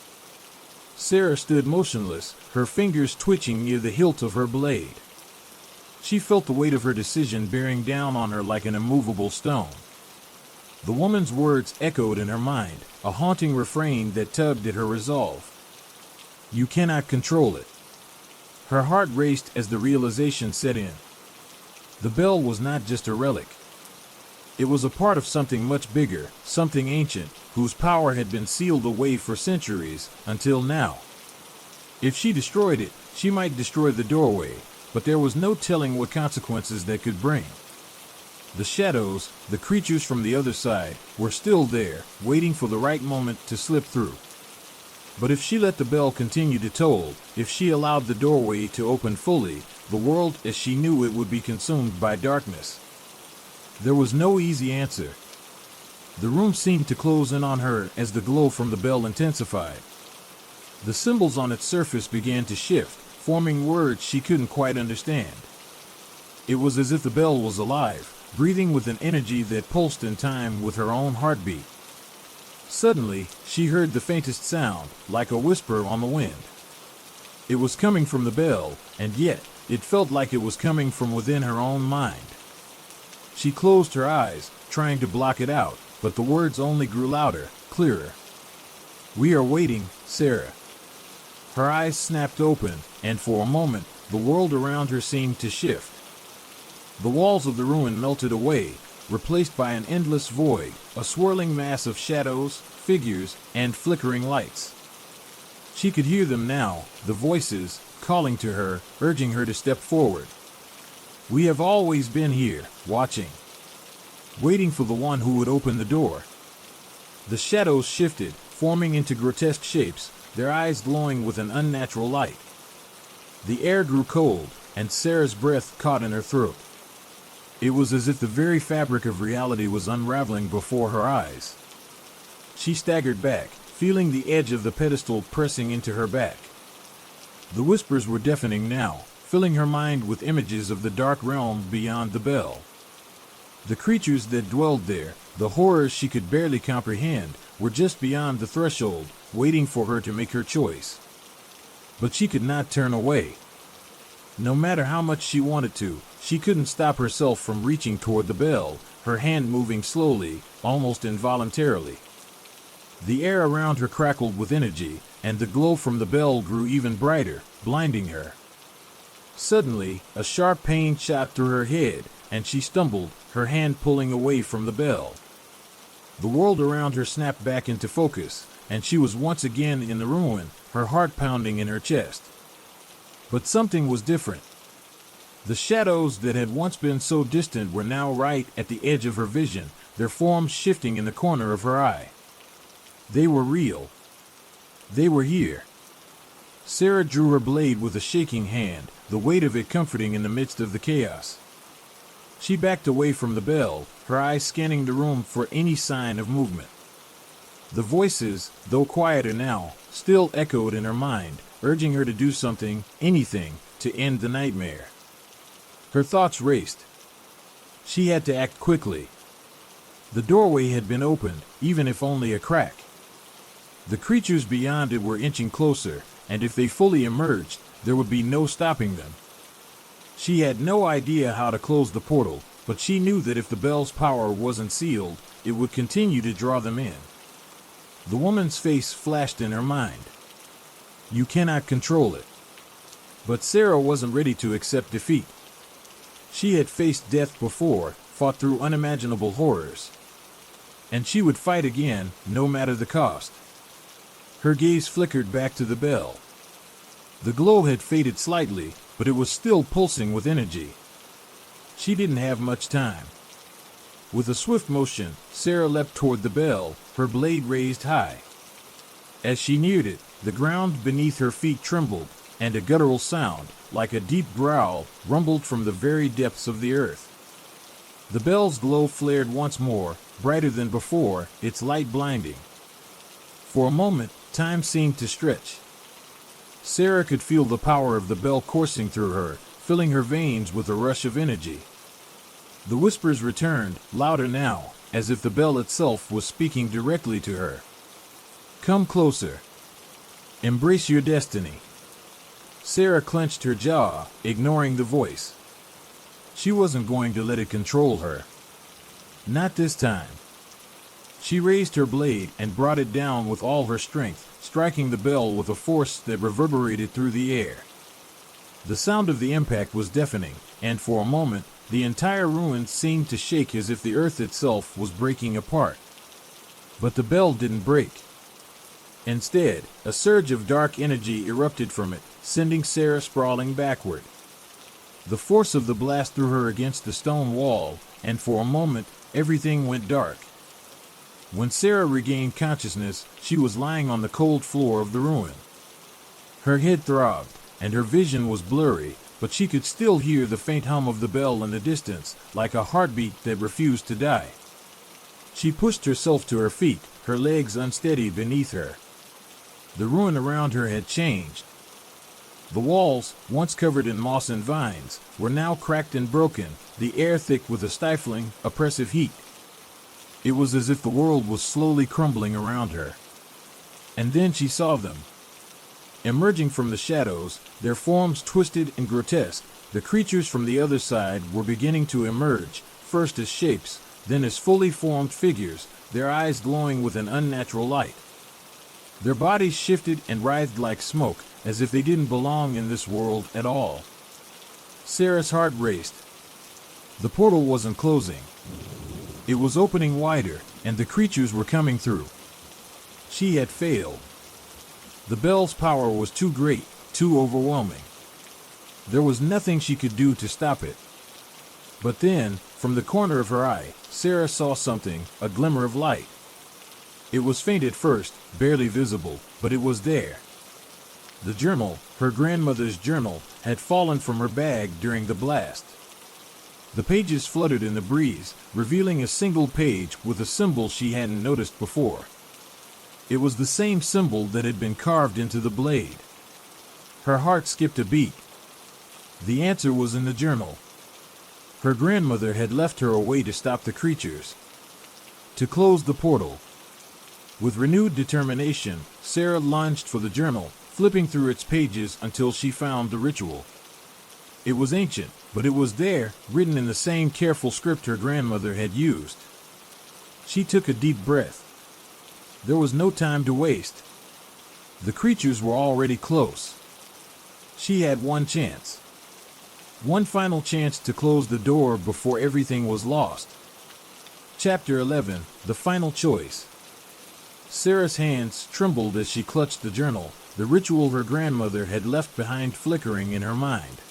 [SPEAKER 1] Sarah stood motionless, her fingers twitching near the hilt of her blade. She felt the weight of her decision bearing down on her like an immovable stone. The woman's words echoed in her mind, a haunting refrain that tugged at her resolve. You cannot control it. Her heart raced as the realization set in. The bell was not just a relic. It was a part of something much bigger, something ancient, whose power had been sealed away for centuries, until now. If she destroyed it, she might destroy the doorway, but there was no telling what consequences that could bring. The shadows, the creatures from the other side, were still there, waiting for the right moment to slip through. But if she let the bell continue to toll, if she allowed the doorway to open fully, the world as she knew it would be consumed by darkness. There was no easy answer. The room seemed to close in on her as the glow from the bell intensified. The symbols on its surface began to shift, forming words she couldn't quite understand. It was as if the bell was alive, breathing with an energy that pulsed in time with her own heartbeat. Suddenly, she heard the faintest sound, like a whisper on the wind. It was coming from the bell, and yet, it felt like it was coming from within her own mind. She closed her eyes, trying to block it out, but the words only grew louder, clearer. We are waiting, Sarah. Her eyes snapped open, and for a moment, the world around her seemed to shift. The walls of the ruin melted away, replaced by an endless void, a swirling mass of shadows, figures, and flickering lights. She could hear them now, the voices, calling to her, urging her to step forward. We have always been here, watching. Waiting for the one who would open the door. The shadows shifted, forming into grotesque shapes, their eyes glowing with an unnatural light. The air grew cold, and Sarah's breath caught in her throat. It was as if the very fabric of reality was unraveling before her eyes. She staggered back, feeling the edge of the pedestal pressing into her back. The whispers were deafening now, filling her mind with images of the dark realm beyond the bell. The creatures that dwelled there, the horrors she could barely comprehend, were just beyond the threshold, waiting for her to make her choice. But she could not turn away. No matter how much she wanted to, She couldn't stop herself from reaching toward the bell, her hand moving slowly, almost involuntarily. The air around her crackled with energy, and the glow from the bell grew even brighter, blinding her. Suddenly, a sharp pain shot through her head, and she stumbled, her hand pulling away from the bell. The world around her snapped back into focus, and she was once again in the ruin, her heart pounding in her chest. But something was different. The shadows that had once been so distant were now right at the edge of her vision, their forms shifting in the corner of her eye. They were real. They were here. Sarah drew her blade with a shaking hand, the weight of it comforting in the midst of the chaos. She backed away from the bell, her eyes scanning the room for any sign of movement. The voices, though quieter now, still echoed in her mind, urging her to do something, anything, to end the nightmare. Her thoughts raced. She had to act quickly. The doorway had been opened, even if only a crack. The creatures beyond it were inching closer, and if they fully emerged, there would be no stopping them. She had no idea how to close the portal, but she knew that if the bell's power wasn't sealed, it would continue to draw them in. The woman's face flashed in her mind. You cannot control it. But Sarah wasn't ready to accept defeat. She had faced death before, fought through unimaginable horrors. And she would fight again, no matter the cost. Her gaze flickered back to the bell. The glow had faded slightly, but it was still pulsing with energy. She didn't have much time. With a swift motion, Sarah leapt toward the bell, her blade raised high. As she neared it, the ground beneath her feet trembled, and a guttural sound, like a deep growl, rumbled from the very depths of the earth. The bell's glow flared once more, brighter than before, its light blinding. For a moment, time seemed to stretch. Sarah could feel the power of the bell coursing through her, filling her veins with a rush of energy. The whispers returned, louder now, as if the bell itself was speaking directly to her. Come closer. Embrace your destiny. Sarah clenched her jaw, ignoring the voice. She wasn't going to let it control her. Not this time. She raised her blade and brought it down with all her strength, striking the bell with a force that reverberated through the air. The sound of the impact was deafening, and for a moment, the entire ruin seemed to shake as if the earth itself was breaking apart. But the bell didn't break. Instead, a surge of dark energy erupted from it, sending Sarah sprawling backward. The force of the blast threw her against the stone wall, and for a moment, everything went dark. When Sarah regained consciousness, she was lying on the cold floor of the ruin. Her head throbbed, and her vision was blurry, but she could still hear the faint hum of the bell in the distance, like a heartbeat that refused to die. She pushed herself to her feet, her legs unsteady beneath her. The ruin around her had changed. The walls, once covered in moss and vines, were now cracked and broken, the air thick with a stifling, oppressive heat. It was as if the world was slowly crumbling around her. And then she saw them. Emerging from the shadows, their forms twisted and grotesque, the creatures from the other side were beginning to emerge, first as shapes, then as fully formed figures, their eyes glowing with an unnatural light. Their bodies shifted and writhed like smoke, as if they didn't belong in this world at all. Sarah's heart raced. The portal wasn't closing. It was opening wider, and the creatures were coming through. She had failed. The bell's power was too great, too overwhelming. There was nothing she could do to stop it. But then, from the corner of her eye, Sarah saw something, a glimmer of light. It was faint at first, barely visible, but it was there. The journal, her grandmother's journal, had fallen from her bag during the blast. The pages fluttered in the breeze, revealing a single page with a symbol she hadn't noticed before. It was the same symbol that had been carved into the blade. Her heart skipped a beat. The answer was in the journal. Her grandmother had left her a way to stop the creatures. To close the portal. With renewed determination, Sarah lunged for the journal, flipping through its pages until she found the ritual. It was ancient, but it was there, written in the same careful script her grandmother had used. She took a deep breath. There was no time to waste. The creatures were already close. She had one chance. One final chance to close the door before everything was lost. Chapter 11, The Final Choice. Sarah's hands trembled as she clutched the journal, the ritual her grandmother had left behind flickering in her mind.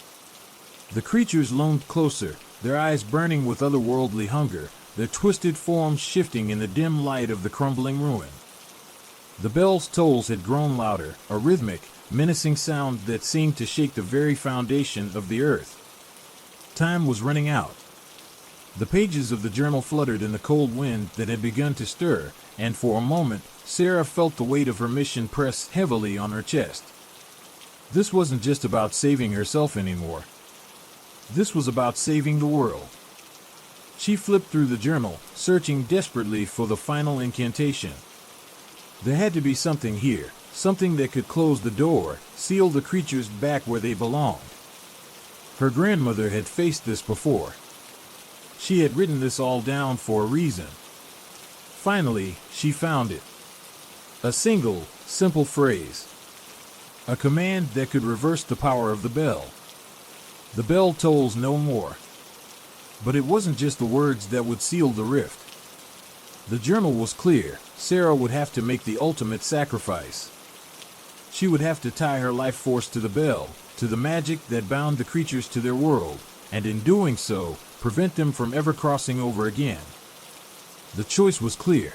[SPEAKER 1] The creatures loomed closer, their eyes burning with otherworldly hunger, their twisted forms shifting in the dim light of the crumbling ruin. The bell's tolls had grown louder, a rhythmic, menacing sound that seemed to shake the very foundation of the earth. Time was running out. The pages of the journal fluttered in the cold wind that had begun to stir, and for a moment, Sarah felt the weight of her mission press heavily on her chest. This wasn't just about saving herself anymore. This was about saving the world. She flipped through the journal, searching desperately for the final incantation. There had to be something here, something that could close the door, seal the creatures back where they belonged. Her grandmother had faced this before. She had written this all down for a reason. Finally, she found it. A single, simple phrase. A command that could reverse the power of the bell. The bell tolls no more. But it wasn't just the words that would seal the rift. The journal was clear. Sarah would have to make the ultimate sacrifice. She would have to tie her life force to the bell, to the magic that bound the creatures to their world, and in doing so, prevent them from ever crossing over again. The choice was clear.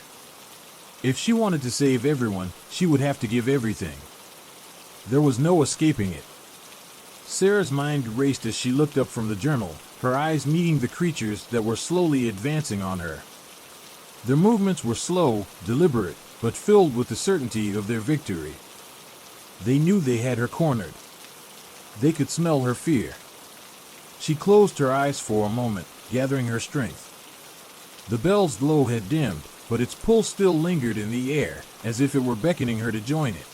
[SPEAKER 1] If she wanted to save everyone, she would have to give everything. There was no escaping it. Sarah's mind raced as she looked up from the journal, her eyes meeting the creatures that were slowly advancing on her. Their movements were slow, deliberate, but filled with the certainty of their victory. They knew they had her cornered. They could smell her fear. She closed her eyes for a moment, gathering her strength. The bell's glow had dimmed, but its pull still lingered in the air, as if it were beckoning her to join it.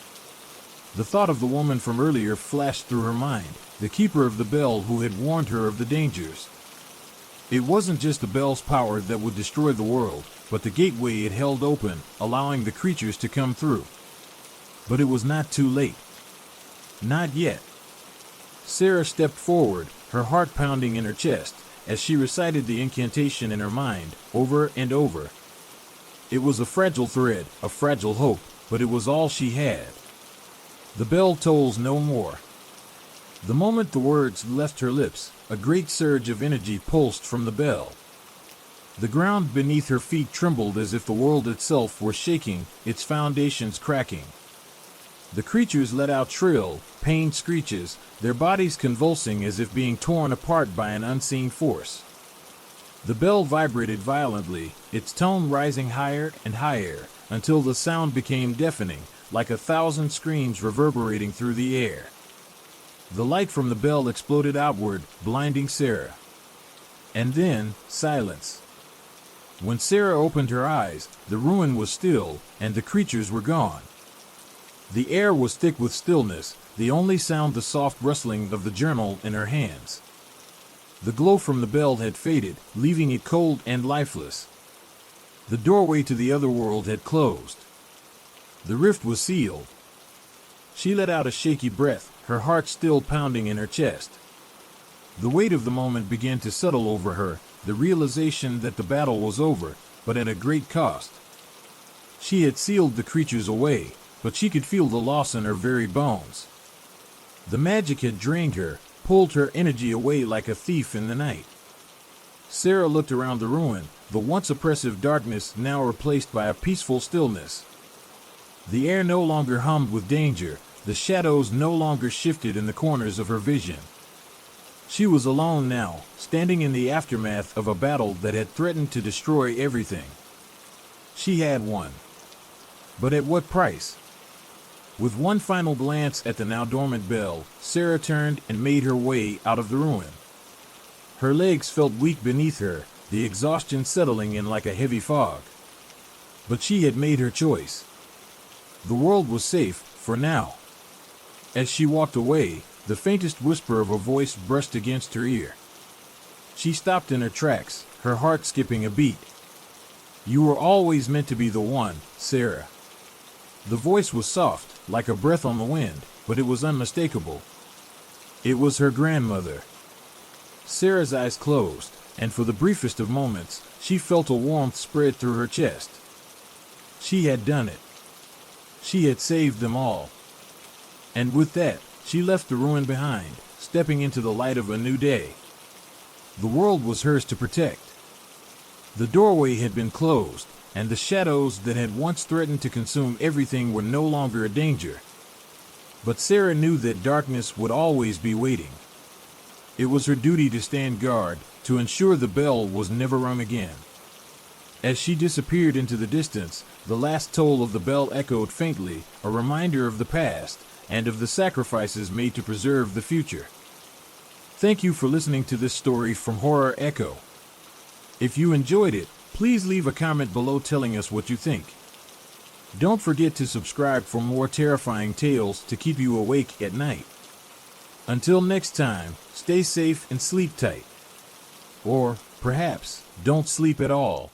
[SPEAKER 1] The thought of the woman from earlier flashed through her mind, the keeper of the bell who had warned her of the dangers. It wasn't just the bell's power that would destroy the world, but the gateway it held open, allowing the creatures to come through. But it was not too late. Not yet. Sarah stepped forward, her heart pounding in her chest, as she recited the incantation in her mind, over and over. It was a fragile thread, a fragile hope, but it was all she had. The bell tolls no more. The moment the words left her lips, a great surge of energy pulsed from the bell. The ground beneath her feet trembled as if the world itself were shaking, its foundations cracking. The creatures let out shrill, pained screeches, their bodies convulsing as if being torn apart by an unseen force. The bell vibrated violently, its tone rising higher and higher, until the sound became deafening, like 1,000 screams reverberating through the air. The light from the bell exploded outward, blinding Sarah. And then, silence. When Sarah opened her eyes, the ruin was still, and the creatures were gone. The air was thick with stillness, the only sound the soft rustling of the journal in her hands. The glow from the bell had faded, leaving it cold and lifeless. The doorway to the other world had closed. The rift was sealed. She let out a shaky breath, her heart still pounding in her chest. The weight of the moment began to settle over her, the realization that the battle was over, but at a great cost. She had sealed the creatures away, but she could feel the loss in her very bones. The magic had drained her, pulled her energy away like a thief in the night. Sarah looked around the ruin, the once oppressive darkness now replaced by a peaceful stillness. The air no longer hummed with danger, the shadows no longer shifted in the corners of her vision. She was alone now, standing in the aftermath of a battle that had threatened to destroy everything. She had won. But at what price? With one final glance at the now dormant bell, Sarah turned and made her way out of the ruin. Her legs felt weak beneath her, the exhaustion settling in like a heavy fog. But she had made her choice. The world was safe, for now. As she walked away, the faintest whisper of a voice brushed against her ear. She stopped in her tracks, her heart skipping a beat. "You were always meant to be the one, Sarah." The voice was soft, like a breath on the wind, but it was unmistakable. It was her grandmother. Sarah's eyes closed, and for the briefest of moments, she felt a warmth spread through her chest. She had done it. She had saved them all. And with that, she left the ruin behind, stepping into the light of a new day. The world was hers to protect. The doorway had been closed, and the shadows that had once threatened to consume everything were no longer a danger. But Sarah knew that darkness would always be waiting. It was her duty to stand guard, to ensure the bell was never rung again. As she disappeared into the distance, the last toll of the bell echoed faintly, a reminder of the past, and of the sacrifices made to preserve the future. Thank you for listening to this story from Horror Echo. If you enjoyed it, please leave a comment below telling us what you think. Don't forget to subscribe for more terrifying tales to keep you awake at night. Until next time, stay safe and sleep tight. Or, perhaps, don't sleep at all.